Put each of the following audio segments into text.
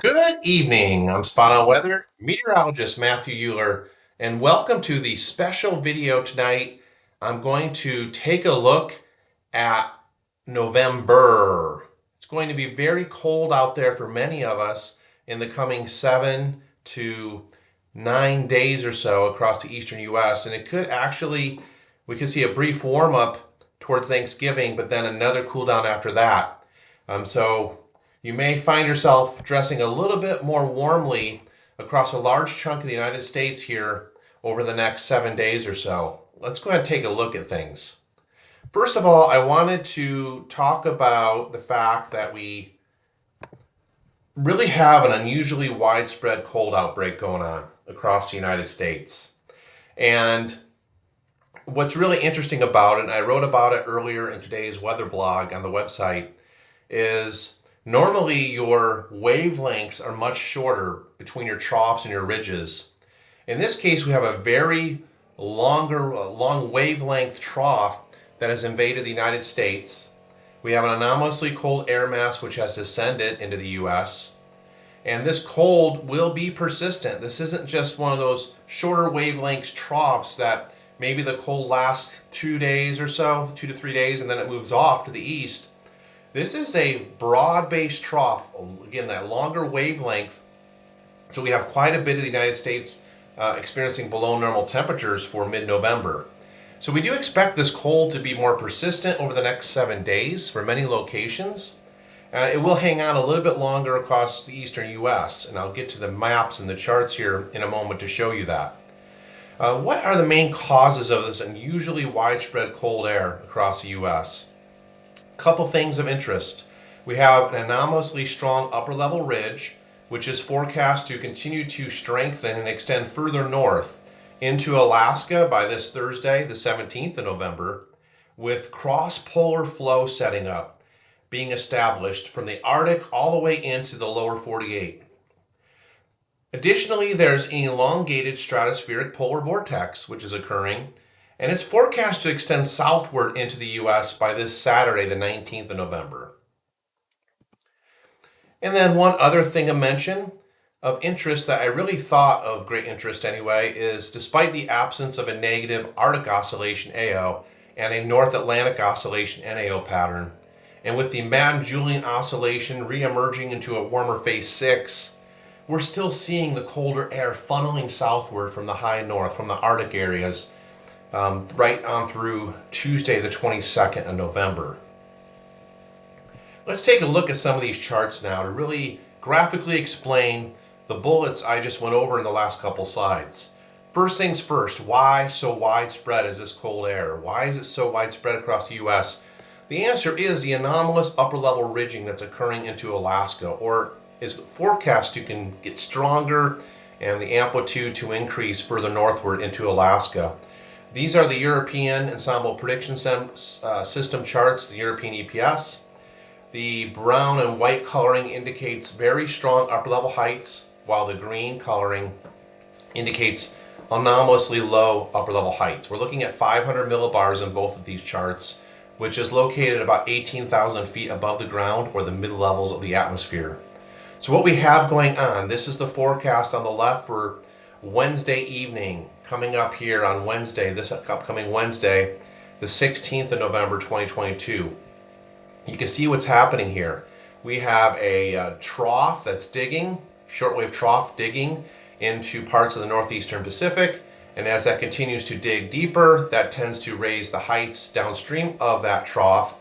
Good evening. I'm Spot On Weather meteorologist Matthew Euler, and welcome to the special video tonight. I'm going to take a look at November. It's going to be very cold out there for many of us in the coming 7 to 9 days or so across the eastern U.S. And it could actually, we could see a brief warm up towards Thanksgiving, but then another cool down after that. So you may find yourself dressing a little bit more warmly across a large chunk of the United States here over the next 7 days or so. Let's go ahead and take a look at things. First of all, I wanted to talk about the fact that we really have an unusually widespread cold outbreak going on across the United States. And what's really interesting about it, and I wrote about it earlier in today's weather blog on the website, is normally your wavelengths are much shorter between your troughs and your ridges. In this case, we have a very long wavelength trough that has invaded the United States. We have an anomalously cold air mass which has descended into the US. And this cold will be persistent. This isn't just one of those shorter wavelengths troughs that maybe the cold lasts 2 days or so, 2 to 3 days, and then it moves off to the east. This is a broad-based trough, again, that longer wavelength. So we have quite a bit of the United States experiencing below normal temperatures for mid-November. So we do expect this cold to be more persistent over the next 7 days for many locations. It will hang on a little bit longer across the eastern U.S., and I'll get to the maps and the charts here in a moment to show you that. What are the main causes of this unusually widespread cold air across the U.S.? Couple things of interest. We have an anomalously strong upper level ridge, which is forecast to continue to strengthen and extend further north into Alaska by this Thursday, the 17th of November, with cross-polar flow setting up, being established from the Arctic all the way into the lower 48. Additionally, there's an elongated stratospheric polar vortex, which is occurring, and it's forecast to extend southward into the U.S. by this Saturday, the 19th of November. And then one other thing to mention of interest that I really thought of great interest anyway is despite the absence of a negative Arctic oscillation AO and a North Atlantic oscillation NAO pattern, and with the Madden-Julian oscillation re-emerging into a warmer phase 6, we're still seeing the colder air funneling southward from the high north, from the Arctic areas, right on through Tuesday, the 22nd of November. Let's take a look at some of these charts now to really graphically explain the bullets I just went over in the last couple slides. First things first, why so widespread is this cold air? Why is it so widespread across the U.S.? The answer is the anomalous upper level ridging that's occurring into Alaska, or is forecast to get stronger and the amplitude to increase further northward into Alaska. These are the European Ensemble Prediction System charts, the European EPS. The brown and white coloring indicates very strong upper level heights, while the green coloring indicates anomalously low upper level heights. We're looking at 500 millibars in both of these charts, which is located about 18,000 feet above the ground or the mid levels of the atmosphere. So what we have going on, this is the forecast on the left for Wednesday evening, coming up here on Wednesday, this upcoming Wednesday, the 16th of November 2022. You can see what's happening here. We have a trough that's digging, shortwave trough digging into parts of the northeastern Pacific, and as that continues to dig deeper, that tends to raise the heights downstream of that trough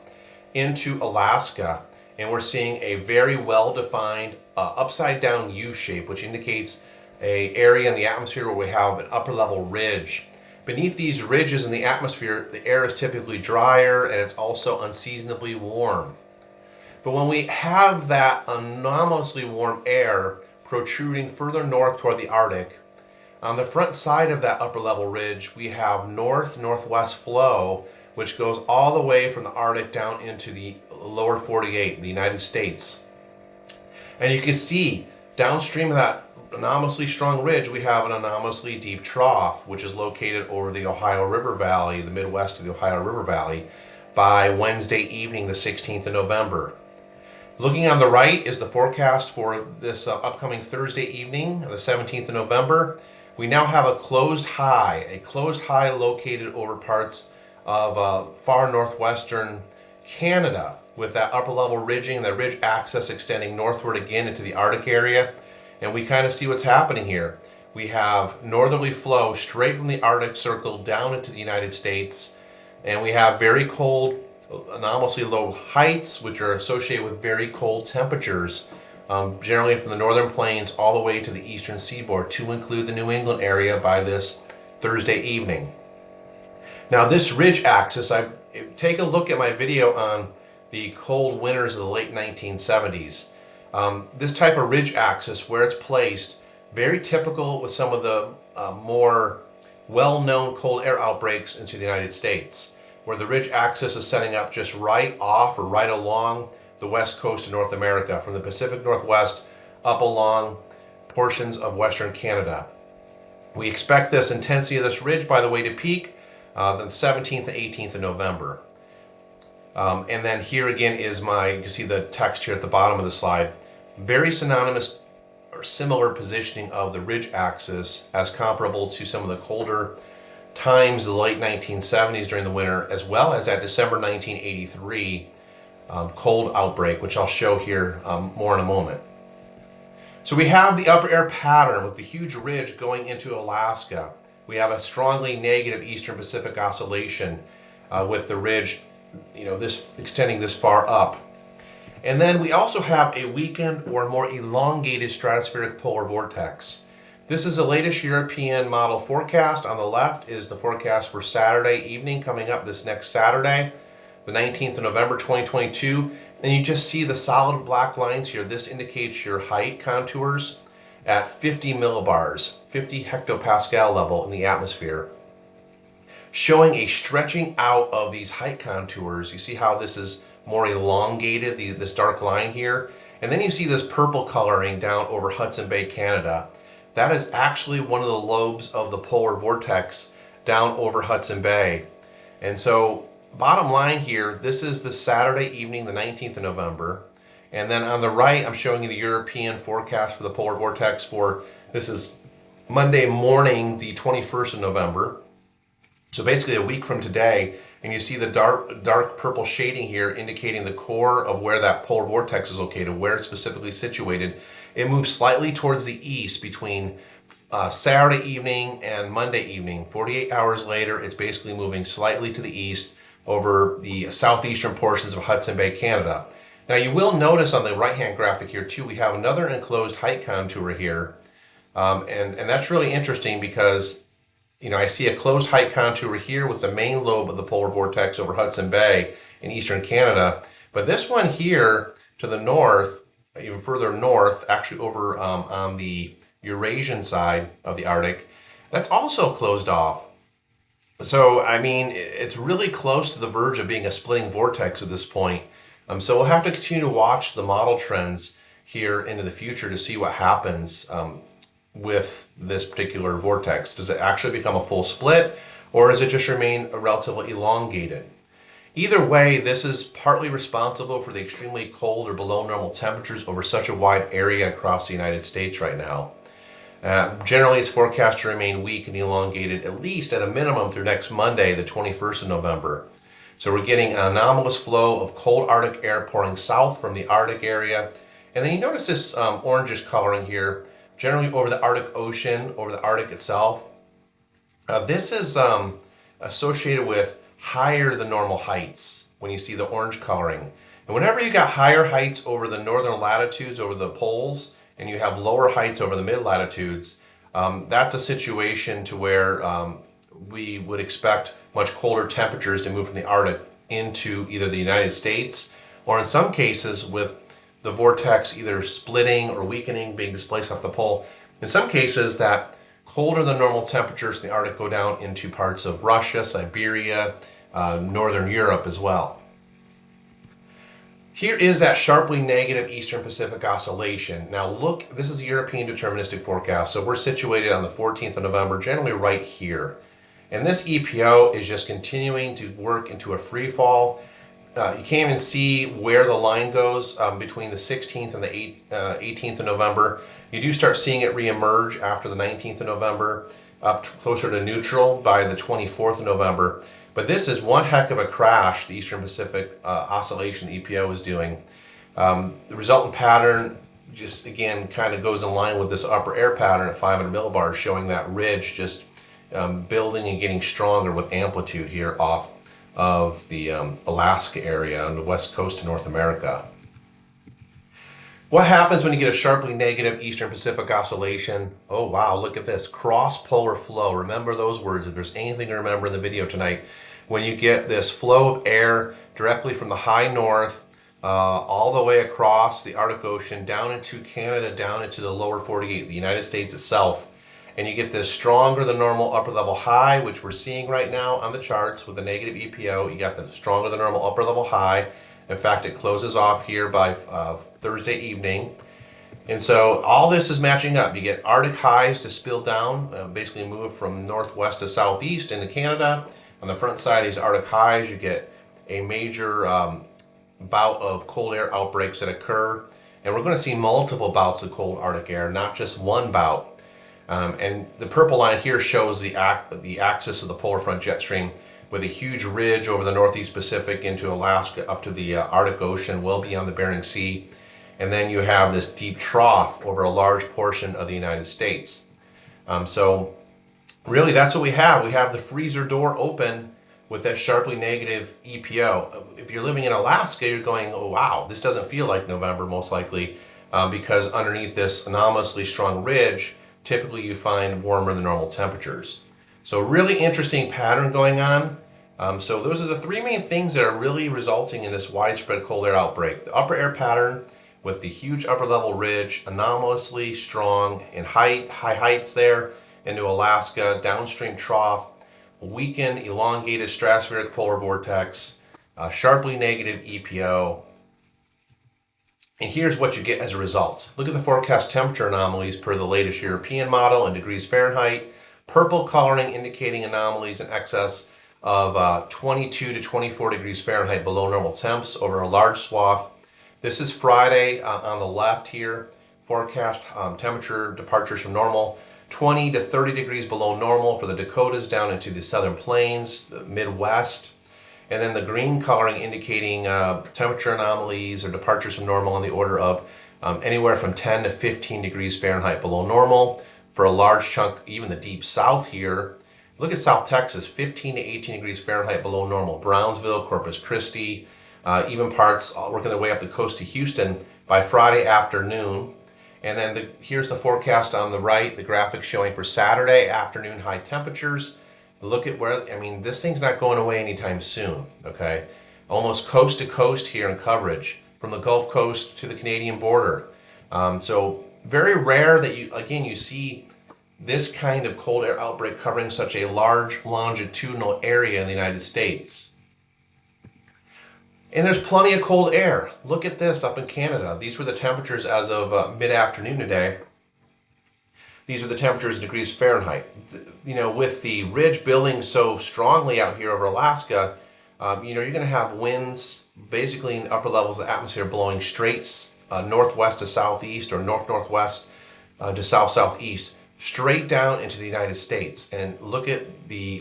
into Alaska, and we're seeing a very well-defined upside down U shape, which indicates an area in the atmosphere where we have an upper level ridge. Beneath these ridges in the atmosphere, the air is typically drier and it's also unseasonably warm. But when we have that anomalously warm air protruding further north toward the Arctic, on the front side of that upper level ridge, we have north-northwest flow, which goes all the way from the Arctic down into the lower 48, the United States. And you can see downstream of that anomalously strong ridge, we have an anomalously deep trough, which is located over the Ohio River Valley, the Midwest of the Ohio River Valley, by Wednesday evening, the 16th of November. Looking on the right is the forecast for this upcoming Thursday evening, the 17th of November. We now have a closed high located over parts of far northwestern Canada, with that upper level ridging and the ridge axis extending northward again into the Arctic area. And we kind of see what's happening here. We have northerly flow straight from the Arctic Circle down into the United States, and we have very cold, anomalously low heights, which are associated with very cold temperatures, generally from the northern plains all the way to the eastern seaboard, to include the New England area by this Thursday evening. Now, this ridge axis, take a look at my video on the cold winters of the late 1970s. This type of ridge axis, where it's placed, very typical with some of the more well-known cold air outbreaks into the United States, where the ridge axis is setting up just right off or right along the west coast of North America, from the Pacific Northwest up along portions of Western Canada. We expect this intensity of this ridge, by the way, to peak the 17th to 18th of November. And then here again is you can see the text here at the bottom of the slide. Very synonymous or similar positioning of the ridge axis as comparable to some of the colder times of the late 1970s during the winter, as well as that December 1983 cold outbreak, which I'll show here more in a moment. So we have the upper air pattern with the huge ridge going into Alaska. We have a strongly negative eastern Pacific oscillation with the ridge, this extending this far up. And then we also have a weakened or more elongated stratospheric polar vortex. This is the latest European model forecast. On the left is the forecast for Saturday evening, coming up this next Saturday, the 19th of November 2022. And you just see the solid black lines here. This indicates your height contours at 50 millibars, 50 hectopascal level in the atmosphere, showing a stretching out of these height contours. You see how this is more elongated, this dark line here. And then you see this purple coloring down over Hudson Bay, Canada. That is actually one of the lobes of the polar vortex down over Hudson Bay. And so, bottom line here, this is the Saturday evening, the 19th of November. And then on the right, I'm showing you the European forecast for the polar vortex this is Monday morning, the 21st of November. So basically a week from today, and you see the dark purple shading here indicating the core of where that polar vortex is located, where it's specifically situated. It moves slightly towards the east between Saturday evening and Monday evening. 48 hours later, it's basically moving slightly to the east over the southeastern portions of Hudson Bay, Canada. Now you will notice on the right-hand graphic here too, we have another enclosed height contour here. And that's really interesting because I see a closed height contour here with the main lobe of the polar vortex over Hudson Bay in eastern Canada. But this one here to the north, even further north, actually over on the Eurasian side of the Arctic, that's also closed off. So, it's really close to the verge of being a splitting vortex at this point. So we'll have to continue to watch the model trends here into the future to see what happens with this particular vortex. Does it actually become a full split, or does it just remain relatively elongated? Either way, this is partly responsible for the extremely cold or below normal temperatures over such a wide area across the United States right now. Generally, it's forecast to remain weak and elongated at least at a minimum through next Monday, the 21st of November. So we're getting an anomalous flow of cold Arctic air pouring south from the Arctic area. And then you notice this orangish coloring here, generally over the Arctic Ocean, over the Arctic itself. This is associated with higher than normal heights when you see the orange coloring. And whenever you got higher heights over the northern latitudes, over the poles, and you have lower heights over the mid-latitudes, that's a situation to where we would expect much colder temperatures to move from the Arctic into either the United States, or in some cases with the vortex either splitting or weakening, being displaced off the pole. In some cases, that colder than normal temperatures in the Arctic go down into parts of Russia, Siberia, northern Europe as well. Here is that sharply negative Eastern Pacific oscillation. Now look, this is the European deterministic forecast. So we're situated on the 14th of November, generally right here. And this EPO is just continuing to work into a free fall. You can't even see where the line goes between the 16th and the 18th of November. You do start seeing it reemerge after the 19th of November, up closer to neutral by the 24th of November. But this is one heck of a crash the Eastern Pacific Oscillation, the EPO, is doing. The resultant pattern just, again, kind of goes in line with this upper air pattern at 500 millibars, showing that ridge just building and getting stronger with amplitude here off of the Alaska area on the west coast of North America. What happens when you get a sharply negative Eastern Pacific Oscillation? Oh wow, look at this, cross-polar flow. Remember those words if there's anything to remember in the video tonight. When you get this flow of air directly from the high north all the way across the Arctic Ocean, down into Canada, down into the lower 48, the United States itself, and you get this stronger than normal upper level high, which we're seeing right now on the charts with the negative EPO. You got the stronger than normal upper level high. In fact, it closes off here by Thursday evening. And so all this is matching up. You get Arctic highs to spill down, basically move from northwest to southeast into Canada. On the front side of these Arctic highs, you get a major bout of cold air outbreaks that occur. And we're going to see multiple bouts of cold Arctic air, not just one bout. And the purple line here shows the axis of the polar front jet stream with a huge ridge over the northeast Pacific into Alaska up to the Arctic Ocean, well beyond the Bering Sea. And then you have this deep trough over a large portion of the United States. So really that's what we have. We have the freezer door open with that sharply negative EPO. If you're living in Alaska, you're going, oh wow, this doesn't feel like November most likely because underneath this anomalously strong ridge, typically you find warmer than normal temperatures. So really interesting pattern going on. So those are the three main things that are really resulting in this widespread cold air outbreak. The upper air pattern with the huge upper level ridge, anomalously strong in height, high heights there into Alaska, downstream trough, weakened elongated stratospheric polar vortex, sharply negative EPO. And here's what you get as a result. Look at the forecast temperature anomalies per the latest European model in degrees Fahrenheit. Purple coloring indicating anomalies in excess of 22 to 24 degrees Fahrenheit below normal temps over a large swath. This is Friday on the left here. Forecast temperature departures from normal. 20 to 30 degrees below normal for the Dakotas down into the southern plains, the Midwest. And then the green coloring indicating temperature anomalies or departures from normal on the order of anywhere from 10 to 15 degrees Fahrenheit below normal for a large chunk, even the deep south here. Look at South Texas, 15 to 18 degrees Fahrenheit below normal. Brownsville, Corpus Christi, even parts working their way up the coast to Houston by Friday afternoon. And then here's the forecast on the right, the graphic showing for Saturday afternoon high temperatures. Look at where, I mean, this thing's not going away anytime soon, okay? Almost coast to coast here in coverage, from the Gulf Coast to the Canadian border. So very rare that you see this kind of cold air outbreak covering such a large longitudinal area in the United States. And there's plenty of cold air. Look at this up in Canada. These were the temperatures as of mid-afternoon today. These are the temperatures in degrees Fahrenheit. You know, with the ridge building so strongly out here over Alaska, you're going to have winds basically in the upper levels of the atmosphere blowing straight northwest to southeast or north-northwest to south-southeast, straight down into the United States. And look at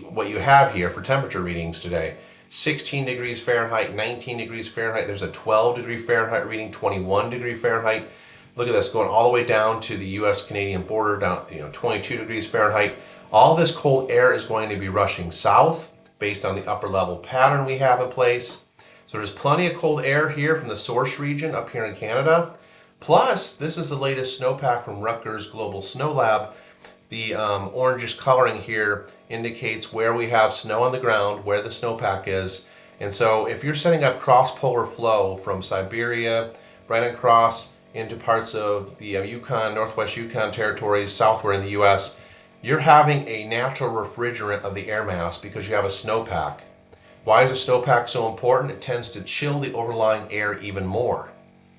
what you have here for temperature readings today. 16 degrees Fahrenheit, 19 degrees Fahrenheit. There's a 12 degree Fahrenheit reading, 21 degree Fahrenheit. Look at this, going all the way down to the U.S.-Canadian border, down 22 degrees Fahrenheit. All this cold air is going to be rushing south based on the upper level pattern we have in place. So there's plenty of cold air here from the source region up here in Canada. Plus, this is the latest snowpack from Rutgers Global Snow Lab. The orangish coloring here indicates where we have snow on the ground, where the snowpack is. And so if you're setting up cross-polar flow from Siberia right across into parts of the Yukon, Northwest Yukon territories, southward in the U.S., you're having a natural refrigerant of the air mass because you have a snowpack. Why is a snowpack so important? It tends to chill the overlying air even more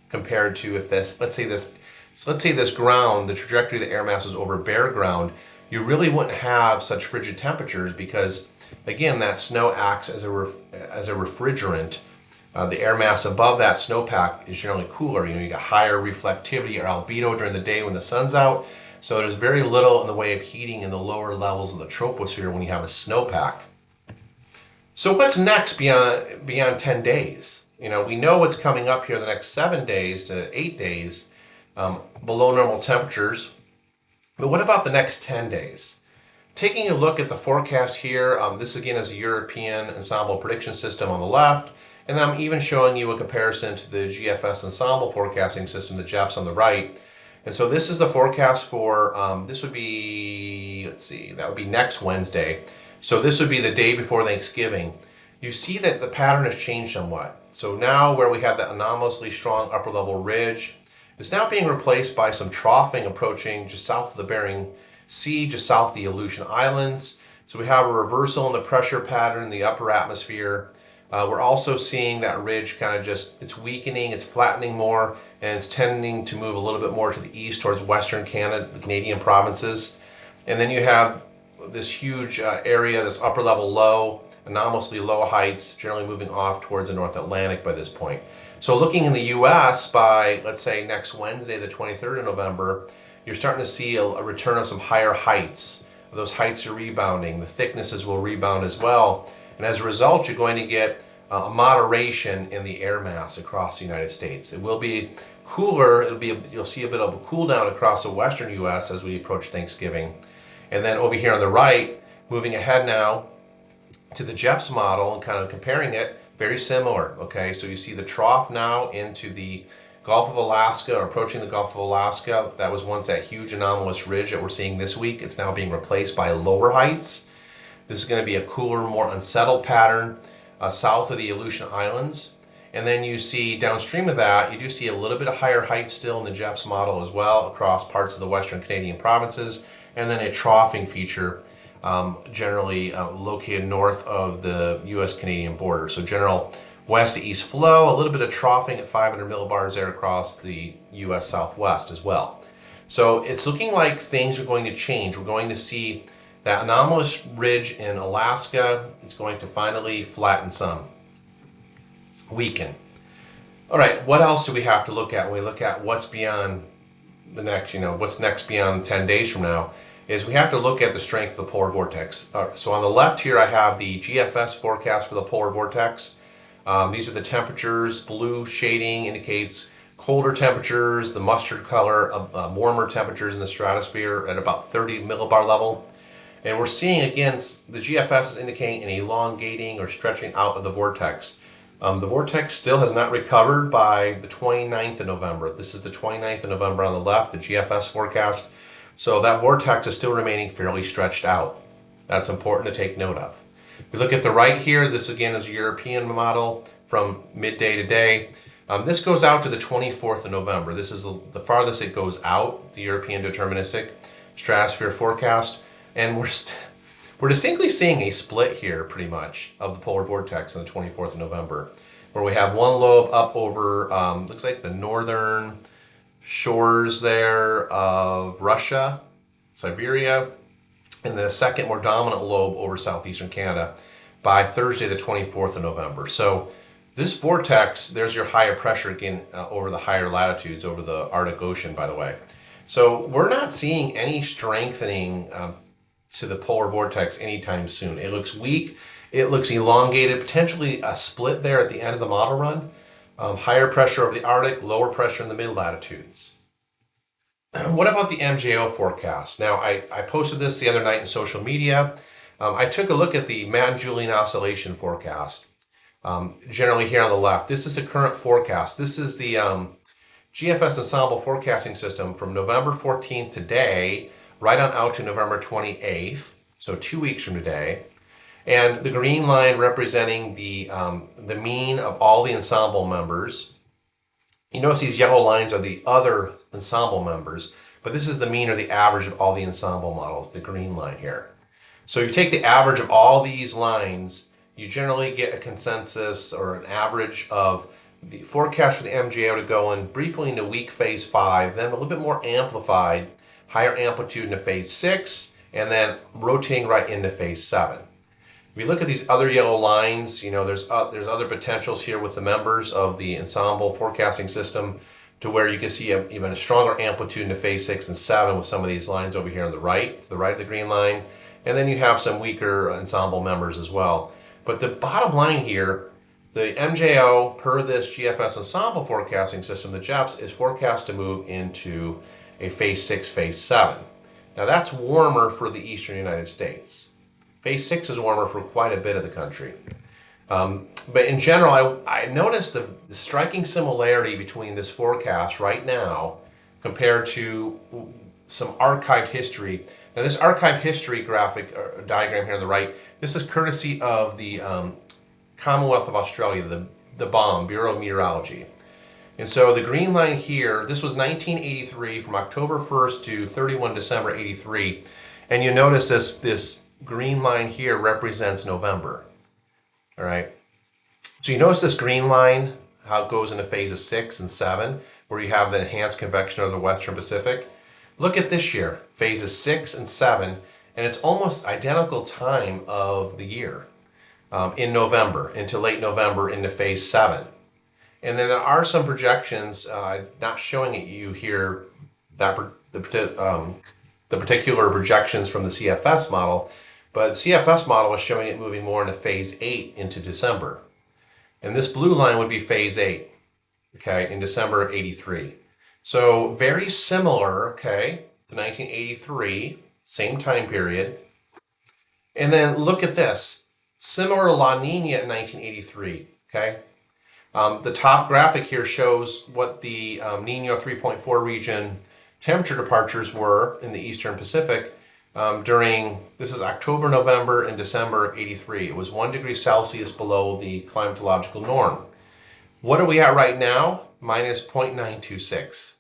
compared to if let's say this ground, the trajectory of the air mass is over bare ground, you really wouldn't have such frigid temperatures because, again, that snow acts as a refrigerant The air mass above that snowpack is generally cooler. You got higher reflectivity or albedo during the day when the sun's out. So there's very little in the way of heating in the lower levels of the troposphere when you have a snowpack. So what's next beyond 10 days? We know what's coming up here the next 7 days to 8 days below normal temperatures. But what about the next 10 days? Taking a look at the forecast here, this again is a European ensemble prediction system on the left, and I'm even showing you a comparison to the GFS ensemble forecasting system, the GEFS on the right. And so this is the forecast for, this would be, let's see, that would be next Wednesday. So this would be the day before Thanksgiving. You see that the pattern has changed somewhat. So now where we have that anomalously strong upper level ridge, it's now being replaced by some troughing approaching just south of the Bering Sea, just south of the Aleutian Islands. So we have a reversal in the pressure pattern in the upper atmosphere. We're also seeing that ridge kind of it's weakening, it's flattening more, and it's tending to move a little bit more to the east towards Western Canada, the Canadian provinces. And then you have this huge area that's upper level low, anomalously low heights, generally moving off towards the North Atlantic by this point. So looking in the US by, let's say, next Wednesday, the 23rd of November, you're starting to see a return of some higher heights. Those heights are rebounding. The thicknesses will rebound as well. And as a result, you're going to get a moderation in the air mass across the United States. It will be cooler. You'll see a bit of a cool down across the western US as we approach Thanksgiving. And then over here on the right, moving ahead now to the GEFS model and kind of comparing it, very similar. Okay, so you see the trough now into the Gulf of Alaska, or approaching the Gulf of Alaska. That was once that huge anomalous ridge that we're seeing this week. It's now being replaced by lower heights. This is going to be a cooler, more unsettled pattern south of the Aleutian Islands. And then you see downstream of that, you do see a little bit of higher height still in the GEFS model as well across parts of the Western Canadian provinces. And then a troughing feature generally located north of the US-Canadian border. So general west to east flow, a little bit of troughing at 500 millibars there across the US Southwest as well. So it's looking like things are going to change. We're going to see that anomalous ridge in Alaska is going to finally flatten some, weaken. All right, what else do we have to look at when we look at what's beyond the next, what's next beyond 10 days from now, is we have to look at the strength of the polar vortex. So on the left here, I have the GFS forecast for the polar vortex. These are the temperatures. Blue shading indicates colder temperatures, the mustard color of warmer temperatures in the stratosphere at about 30 millibar level. And we're seeing, again, the GFS is indicating an elongating or stretching out of the vortex. The vortex still has not recovered by the 29th of November. This is the 29th of November on the left, the GFS forecast. So that vortex is still remaining fairly stretched out. That's important to take note of. We look at the right here. This again is a European model from midday to day. This goes out to the 24th of November. This is the farthest it goes out, the European deterministic stratosphere forecast. And we're distinctly seeing a split here pretty much of the polar vortex on the 24th of November, where we have one lobe up over, looks like the northern shores there of Russia, Siberia, and the second more dominant lobe over southeastern Canada by Thursday the 24th of November. So this vortex, there's your higher pressure again over the higher latitudes, over the Arctic Ocean, by the way. So we're not seeing any strengthening to the polar vortex anytime soon. It looks weak, it looks elongated, potentially a split there at the end of the model run. Higher pressure over the Arctic, lower pressure in the mid-latitudes. What about the MJO forecast? Now, I posted this the other night in social media. I took a look at the Matt-Julian oscillation forecast, generally here on the left. This is the current forecast. This is the GFS ensemble forecasting system from November 14th today, right on out to November 28th, so 2 weeks from today. And the green line representing the mean of all the ensemble members. You notice these yellow lines are the other ensemble members, but this is the mean or the average of all the ensemble models, the green line here. So you take the average of all these lines, you generally get a consensus or an average of the forecast for the MJO to go in briefly into weak phase 5, then a little bit more amplified, higher amplitude into phase 6, and then rotating right into phase 7. we look at these other yellow lines, you know, there's other potentials here with the members of the ensemble forecasting system to where you can see even a stronger amplitude into phase 6 and 7 with some of these lines over here on the right, to the right of the green line. And then you have some weaker ensemble members as well. But the bottom line here, the MJO, per this GFS ensemble forecasting system, the JEFs, is forecast to move into a phase 6, phase 7. Now that's warmer for the eastern United States. Phase 6 is warmer for quite a bit of the country. But in general, I noticed the striking similarity between this forecast right now compared to some archived history. Now this archived history graphic or diagram here on the right, this is courtesy of the Commonwealth of Australia, the BOM, Bureau of Meteorology. And so the green line here, this was 1983 from October 1st to 31 December 83. And you notice this green line here represents November. All right. So you notice this green line, how it goes into phases 6 and 7, where you have the enhanced convection over the Western Pacific. Look at this year, phases 6 and 7, and it's almost identical time of the year in November, into late November, into phase 7. And then there are some projections, not showing it you here, that the particular projections from the CFS model, but CFS model is showing it moving more into phase 8 into December. And this blue line would be phase 8, okay, in December of 83. So very similar, okay, to 1983, same time period. And then look at this, similar La Nina in 1983, okay? The top graphic here shows what the Nino 3.4 region temperature departures were in the Eastern Pacific during, this is October, November, and December 83. It was 1 degree Celsius below the climatological norm. What are we at right now? Minus 0.926.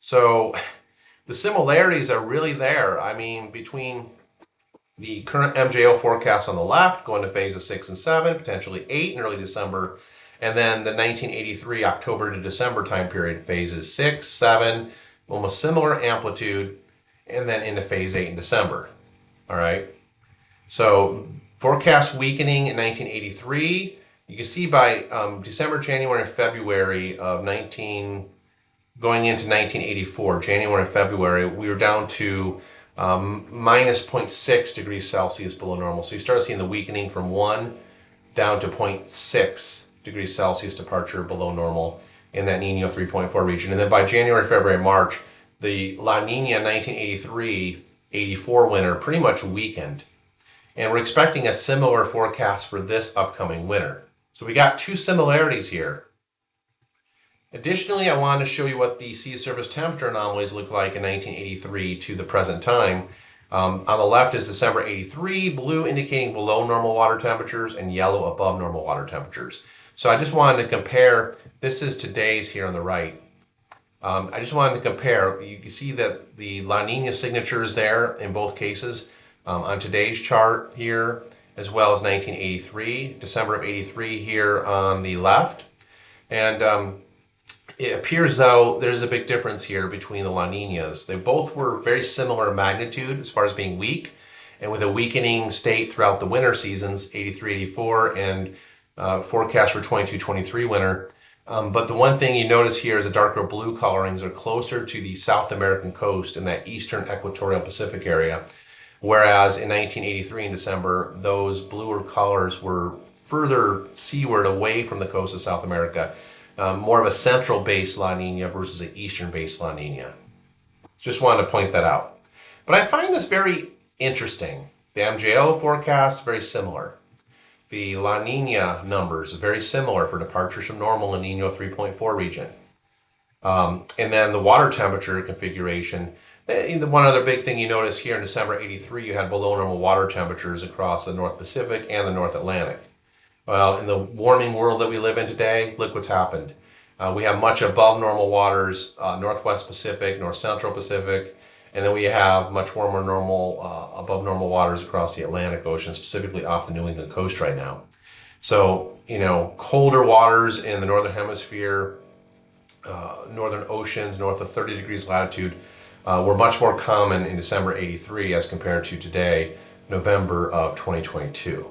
So the similarities are really there. I mean, between the current MJO forecast on the left, going to phases 6 and 7, potentially 8 in early December, and then the 1983 October to December time period, phases 6, 7, almost similar amplitude, and then into phase 8 in December. All right. So forecast weakening in 1983. You can see by December, January, and February of going into 1984, January and February, we were down to minus 0.6 degrees Celsius below normal. So you start seeing the weakening from 1 down to 0.6 degrees Celsius departure below normal in that Nino 3.4 region. And then by January, February, March, the La Nina 1983-84 winter pretty much weakened. And we're expecting a similar forecast for this upcoming winter. So we got two similarities here. Additionally, I wanted to show you what the sea surface temperature anomalies look like in 1983 to the present time. On the left is December 83, blue indicating below normal water temperatures and yellow above normal water temperatures. So I just wanted to compare, this is today's here on the right. I just wanted to compare, you can see that the La Nina signature is there in both cases on today's chart here, as well as 1983, December of 83 here on the left. And it appears though there's a big difference here between the La Ninas. They both were very similar in magnitude as far as being weak, and with a weakening state throughout the winter seasons, 83-84, and forecast for 22-23 winter. But the one thing you notice here is the darker blue colorings are closer to the South American coast in that eastern equatorial Pacific area. Whereas in 1983 in December, those bluer colors were further seaward away from the coast of South America. More of a central-based La Nina versus an eastern-based La Nina. Just wanted to point that out. But I find this very interesting. The MJO forecast, very similar. The La Nina numbers, very similar for departures from normal in Nino 3.4 region. And then the water temperature configuration. The one other big thing you notice here in December 83, you had below normal water temperatures across the North Pacific and the North Atlantic. Well, in the warming world that we live in today, look what's happened. We have much above normal waters, Northwest Pacific, North Central Pacific, and then we have much warmer above normal waters across the Atlantic Ocean, specifically off the New England coast right now. So, colder waters in the Northern Hemisphere, northern oceans, north of 30 degrees latitude, were much more common in December 83 as compared to today, November of 2022.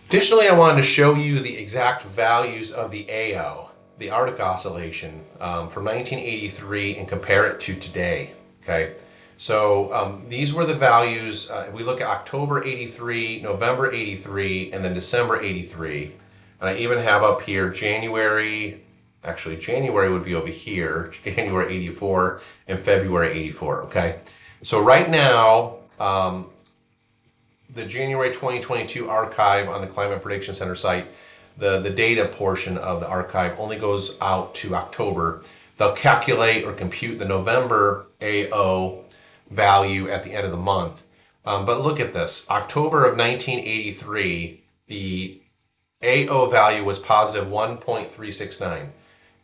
Additionally, I wanted to show you the exact values of the AO, the Arctic Oscillation, from 1983 and compare it to today. Okay, so these were the values. If we look at October 83, November 83, and then December 83, and I even have up here January. Actually, January would be over here, January 84 and February 84. Okay, so right now, the January 2022 archive on the Climate Prediction Center site, the data portion of the archive only goes out to October. They'll calculate or compute the November AO value at the end of the month. But look at this. October of 1983, the AO value was positive 1.369.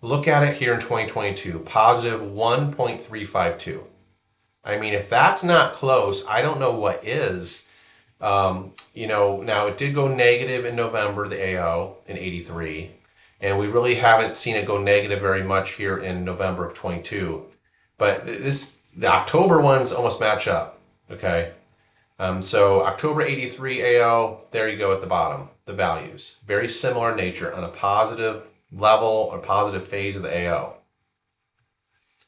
Look at it here in 2022, positive 1.352. I mean, if that's not close, I don't know what is. Now it did go negative in November, the AO in 83, and we really haven't seen it go negative very much here in November of 22. But the October ones almost match up. Okay. So October 83 AO, there you go at the bottom, the values. Very similar nature on a positive level or positive phase of the AO.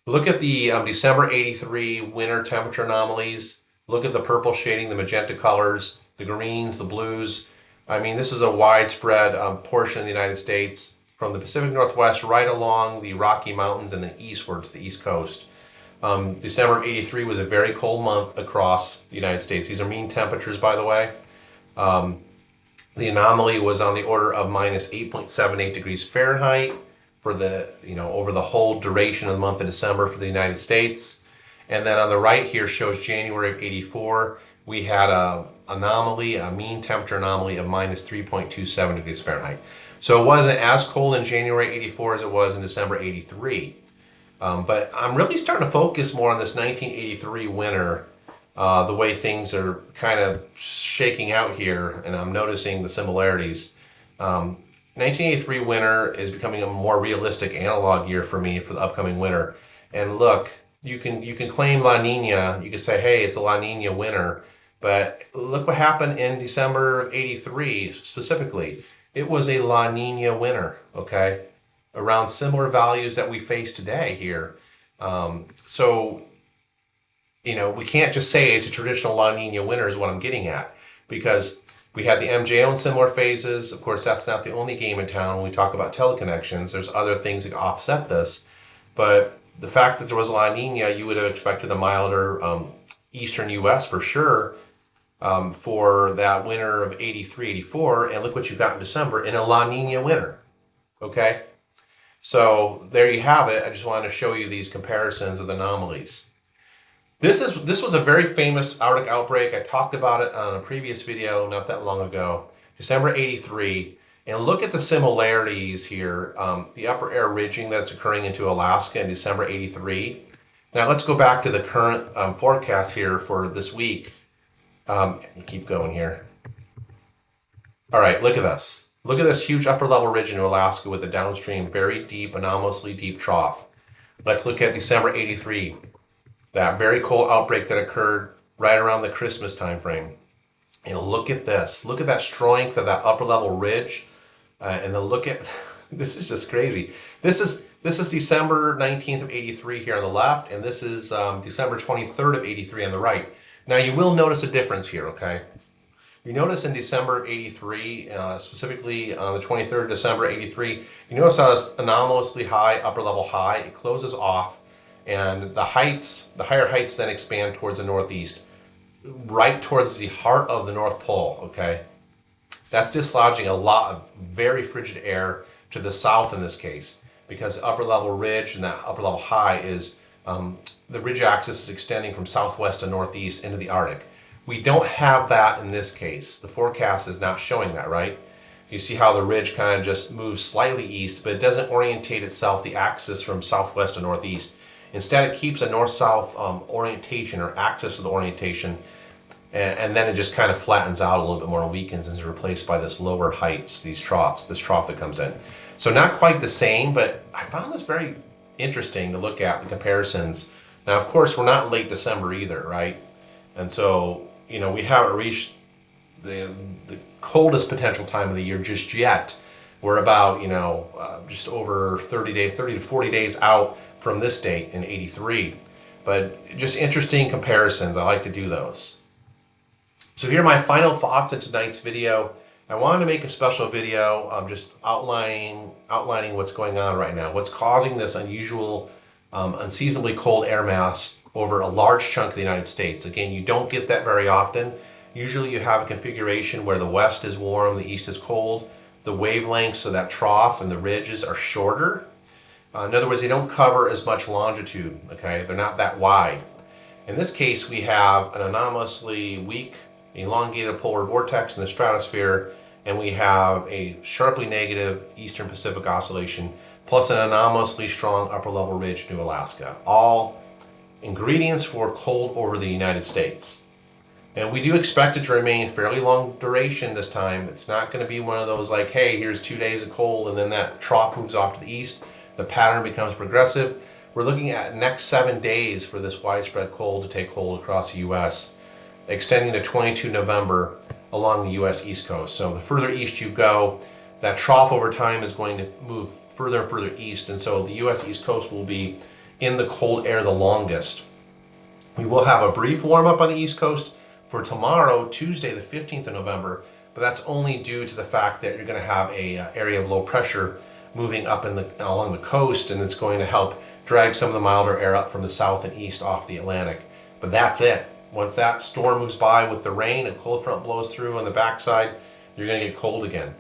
Look at the December 83 winter temperature anomalies. Look at the purple shading, the magenta colors, the greens, the blues. I mean, this is a widespread portion of the United States from the Pacific Northwest right along the Rocky Mountains and the eastward to the East Coast. December 83 was a very cold month across the United States. These are mean temperatures, by the way. The anomaly was on the order of minus 8.78 degrees Fahrenheit for over the whole duration of the month of December for the United States. And then on the right here shows January of 84. We had a mean temperature anomaly of minus 3.27 degrees Fahrenheit. So it wasn't as cold in January 84 as it was in December 83. But I'm really starting to focus more on this 1983 winter, the way things are kind of shaking out here, and I'm noticing the similarities. 1983 winter is becoming a more realistic analog year for me for the upcoming winter. And look, you can claim La Nina. You can say, hey, it's a La Nina winter. But look what happened in December 83 specifically. It was a La Nina winter, okay? Around similar values that we face today here. So, we can't just say it's a traditional La Nina winter is what I'm getting at. Because we had the MJO in similar phases. Of course, that's not the only game in town when we talk about teleconnections. There's other things that offset this. But the fact that there was La Nina, you would have expected a milder eastern U.S. for sure for that winter of 83, 84. And look what you got in December in a La Nina winter. Okay? So there you have it. I just wanted to show you these comparisons of the anomalies. This was a very famous Arctic outbreak. I talked about it on a previous video not that long ago, December 83. And look at the similarities here. The upper air ridging that's occurring into Alaska in December 83. Now let's go back to the current forecast here for this week. Keep going here. All right, look at this. Look at this huge upper level ridge into Alaska with a downstream, very deep, anomalously deep trough. Let's look at December 83. That very cold outbreak that occurred right around the Christmas time frame. And look at this. Look at that strength of that upper level ridge. And then look at, this is just crazy. This is December 19th of 83 here on the left, and this is December 23rd of 83 on the right. Now you will notice a difference here, okay? You notice in December 83, specifically on the 23rd of December 83, you notice how this anomalously high, upper level high, it closes off, and the higher heights then expand towards the northeast, right towards the heart of the North Pole, okay? That's dislodging a lot of very frigid air to the south in this case, because the upper level ridge and that upper level high is, the ridge axis is extending from southwest to northeast into the Arctic. We don't have that in this case. The forecast is not showing that, right? You see how the ridge kind of just moves slightly east, but it doesn't orientate itself, the axis, from southwest to northeast. Instead, it keeps a north-south orientation or axis of the orientation, and then it just kind of flattens out a little bit more and weakens and is replaced by this lower heights, these troughs, this trough that comes in. So not quite the same, but I found this very interesting to look at, the comparisons. Now, of course, we're not in late December either, right? And so, we haven't reached the coldest potential time of the year just yet. We're about, just over 30 to 40 days out from this date in 83. But just interesting comparisons. I like to do those. So here are my final thoughts in tonight's video. I wanted to make a special video just outlining what's going on right now. What's causing this unusual, unseasonably cold air mass over a large chunk of the United States. Again, you don't get that very often. Usually you have a configuration where the west is warm, the east is cold. The wavelengths of that trough and the ridges are shorter. In other words, they don't cover as much longitude, okay? They're not that wide. In this case, we have an anomalously weak, elongated polar vortex in the stratosphere, and we have a sharply negative eastern Pacific oscillation, plus an anomalously strong upper level ridge near Alaska. All ingredients for cold over the United States. And we do expect it to remain fairly long duration this time. It's not going to be one of those like, hey, here's 2 days of cold and then that trough moves off to the east. The pattern becomes progressive. We're looking at next 7 days for this widespread cold to take hold across the U.S., extending to 22 November along the U.S. East Coast. So the further east you go, that trough over time is going to move further and further east. And so the U.S. East Coast will be in the cold air the longest. We will have a brief warm up on the East Coast for tomorrow, Tuesday, the 15th of November, but that's only due to the fact that you're going to have a area of low pressure moving up along the coast, and it's going to help drag some of the milder air up from the south and east off the Atlantic. But that's it. Once that storm moves by with the rain, a cold front blows through on the backside, you're going to get cold again.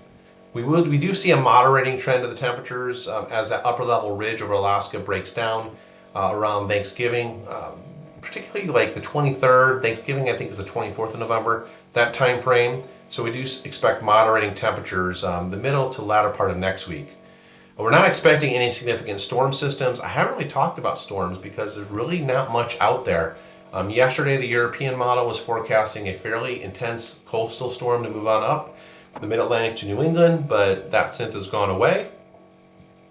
We do see a moderating trend of the temperatures as that upper level ridge over Alaska breaks down around Thanksgiving. Particularly like the 23rd, Thanksgiving I think is the 24th of November, that time frame. So we do expect moderating temperatures the middle to latter part of next week. But we're not expecting any significant storm systems. I haven't really talked about storms because there's really not much out there. Yesterday the European model was forecasting a fairly intense coastal storm to move on up the mid-Atlantic to New England, but that since has gone away.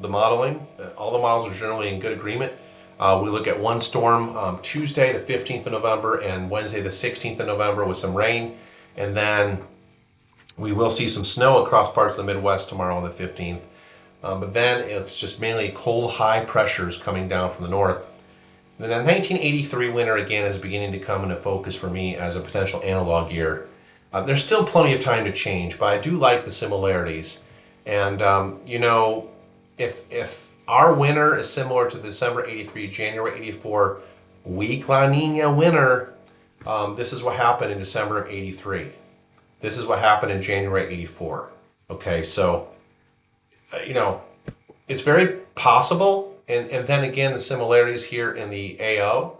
The modeling, all the models are generally in good agreement. We look at one storm Tuesday, the 15th of November, and Wednesday, the 16th of November with some rain. And then we will see some snow across parts of the Midwest tomorrow on the 15th. But then it's just mainly cold, high pressures coming down from the north. And then the 1983 winter, again, is beginning to come into focus for me as a potential analog year. There's still plenty of time to change, but I do like the similarities. And, if our winter is similar to December 83, January 84 weak La Nina winter, this is what happened in December of 83. This is what happened in January 84. Okay, so, it's very possible. And then again, the similarities here in the AO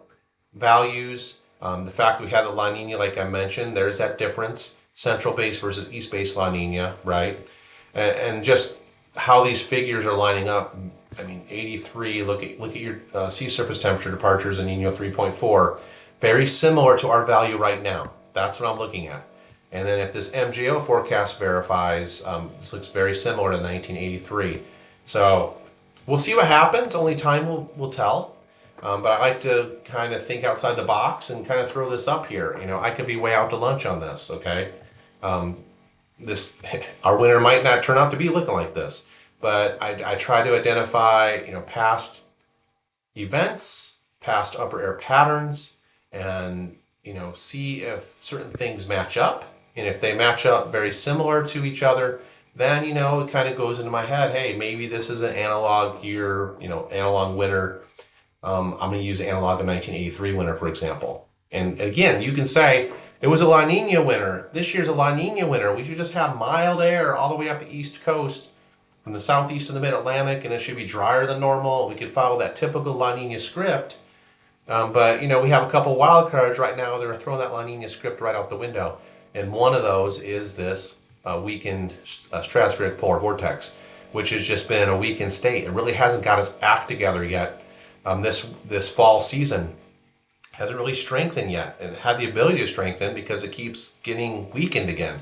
values, the fact that we have the La Nina, like I mentioned, there's that difference, central base versus east base La Nina, right? And just how these figures are lining up. I mean, 83, look at your sea surface temperature departures in Nino 3.4. Very similar to our value right now. That's what I'm looking at. And then if this MJO forecast verifies, this looks very similar to 1983. So we'll see what happens. Only time will tell. But I like to kind of think outside the box and kind of throw this up here. I could be way out to lunch on this, okay? Our winter might not turn out to be looking like this. But I try to identify, past events, past upper air patterns, and, see if certain things match up. And if they match up very similar to each other, then, it kind of goes into my head, hey, maybe this is an analog year, analog winter. I'm going to use analog in 1983 winter, for example. And again, you can say, it was a La Nina winter. This year's a La Nina winter. We should just have mild air all the way up the East Coast, from the southeast to the mid-Atlantic, and it should be drier than normal. We could follow that typical La Nina script. But, we have a couple wild cards right now that are throwing that La Nina script right out the window. And one of those is this weakened stratospheric polar vortex, which has just been in a weakened state. It really hasn't got its act together yet. This fall season hasn't really strengthened yet, and it had the ability to strengthen because it keeps getting weakened again.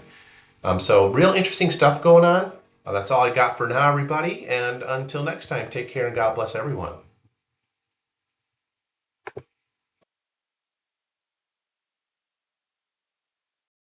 So real interesting stuff going on. That's all I got for now, everybody. And until next time, take care and God bless everyone.